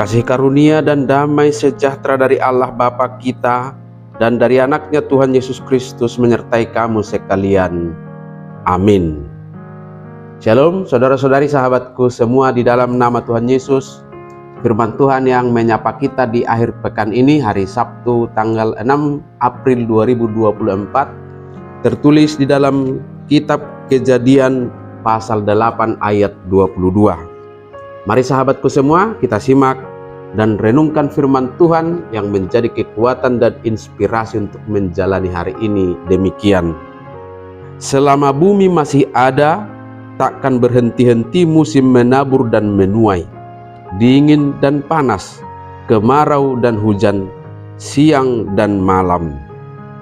Kasih karunia dan damai sejahtera dari Allah Bapa kita dan dari anaknya Tuhan Yesus Kristus menyertai kamu sekalian. Amin. Shalom saudara-saudari sahabatku semua di dalam nama Tuhan Yesus. Firman Tuhan yang menyapa kita di akhir pekan ini, hari Sabtu tanggal 6 April 2024, tertulis di dalam kitab Kejadian pasal 8 ayat 22. Mari sahabatku semua, kita simak dan renungkan firman Tuhan yang menjadi kekuatan dan inspirasi untuk menjalani hari ini. Demikian: selama bumi masih ada, takkan berhenti-henti musim menabur dan menuai, dingin dan panas, kemarau dan hujan, siang dan malam.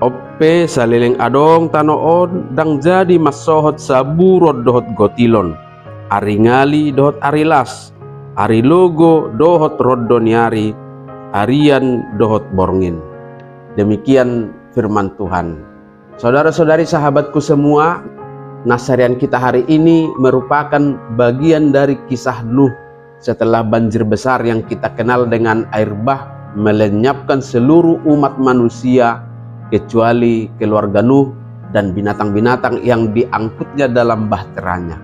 Ope saliling adong tanoon dang jadi masohot saburot dohot gotilon, ari ngali dohot ari las, ari logo dohot roddoniari, arian dohot borngin. Demikian firman Tuhan. Saudara-saudari sahabatku semua, nasarian kita hari ini merupakan bagian dari kisah Nuh setelah banjir besar yang kita kenal dengan air bah melenyapkan seluruh umat manusia kecuali keluarga Nuh dan binatang-binatang yang diangkutnya dalam bahteranya.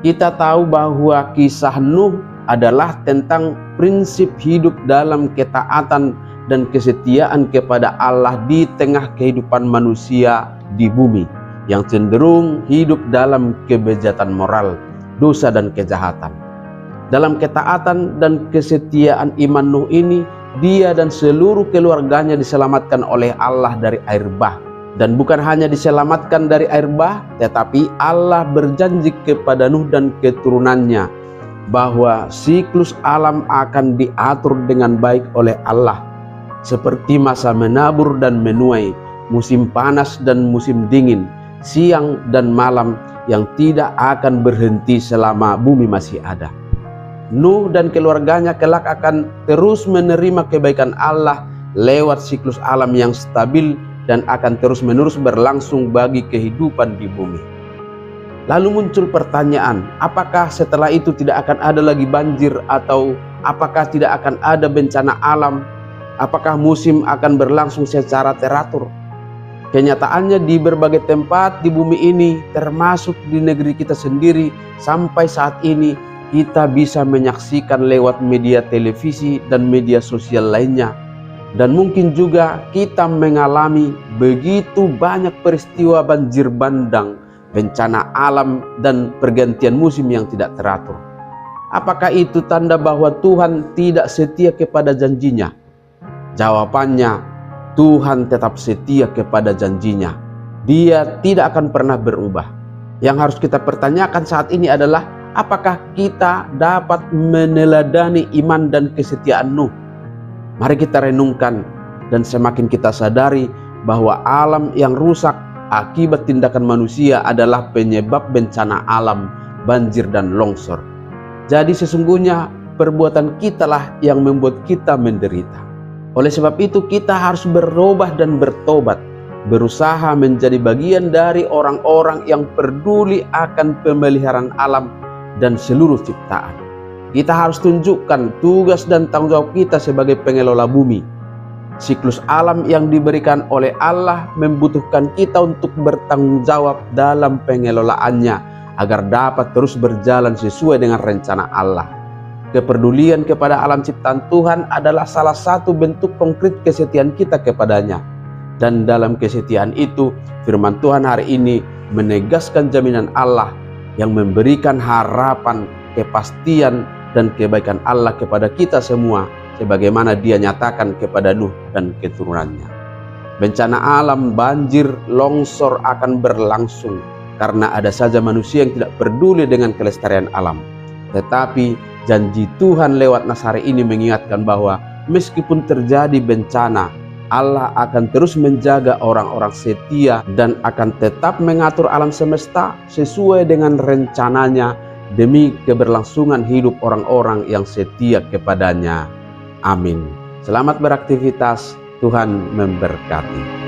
Kita tahu bahwa kisah Nuh adalah tentang prinsip hidup dalam ketaatan dan kesetiaan kepada Allah di tengah kehidupan manusia di bumi yang cenderung hidup dalam kebejatan moral, dosa dan kejahatan. Dalam ketaatan dan kesetiaan iman Nuh ini, dia dan seluruh keluarganya diselamatkan oleh Allah dari air bah. Dan bukan hanya diselamatkan dari air bah, tetapi Allah berjanji kepada Nuh dan keturunannya bahwa siklus alam akan diatur dengan baik oleh Allah, seperti masa menabur dan menuai, musim panas dan musim dingin, siang dan malam yang tidak akan berhenti selama bumi masih ada. Nuh dan keluarganya kelak akan terus menerima kebaikan Allah lewat siklus alam yang stabil dan akan terus-menerus berlangsung bagi kehidupan di bumi. Lalu muncul pertanyaan, apakah setelah itu tidak akan ada lagi banjir, atau apakah tidak akan ada bencana alam? Apakah musim akan berlangsung secara teratur? Kenyataannya di berbagai tempat di bumi ini, termasuk di negeri kita sendiri, sampai saat ini kita bisa menyaksikan lewat media televisi dan media sosial lainnya. Dan mungkin juga kita mengalami begitu banyak peristiwa banjir bandang, bencana alam, dan pergantian musim yang tidak teratur. Apakah itu tanda bahwa Tuhan tidak setia kepada janjinya? Jawabannya, Tuhan tetap setia kepada janjinya. Dia tidak akan pernah berubah. Yang harus kita pertanyakan saat ini adalah, apakah kita dapat meneladani iman dan kesetiaan Nuh? Mari kita renungkan, dan semakin kita sadari bahwa alam yang rusak akibat tindakan manusia adalah penyebab bencana alam, banjir dan longsor. Jadi sesungguhnya perbuatan kitalah yang membuat kita menderita. Oleh sebab itu kita harus berubah dan bertobat, berusaha menjadi bagian dari orang-orang yang peduli akan pemeliharaan alam dan seluruh ciptaan. Kita harus tunjukkan tugas dan tanggung jawab kita sebagai pengelola bumi. Siklus alam yang diberikan oleh Allah membutuhkan kita untuk bertanggung jawab dalam pengelolaannya agar dapat terus berjalan sesuai dengan rencana Allah. Kepedulian kepada alam ciptaan Tuhan adalah salah satu bentuk konkret kesetiaan kita kepadanya. Dan dalam kesetiaan itu, firman Tuhan hari ini menegaskan jaminan Allah yang memberikan harapan, kepastian, dan kebaikan Allah kepada kita semua, sebagaimana Dia nyatakan kepada Nuh dan keturunannya. Bencana alam, banjir, longsor akan berlangsung karena ada saja manusia yang tidak peduli dengan kelestarian alam. Tetapi janji Tuhan lewat nas hari ini mengingatkan bahwa meskipun terjadi bencana, Allah akan terus menjaga orang-orang setia dan akan tetap mengatur alam semesta sesuai dengan rencananya demi keberlangsungan hidup orang-orang yang setia kepadanya. Amin. Selamat beraktivitas, Tuhan memberkati.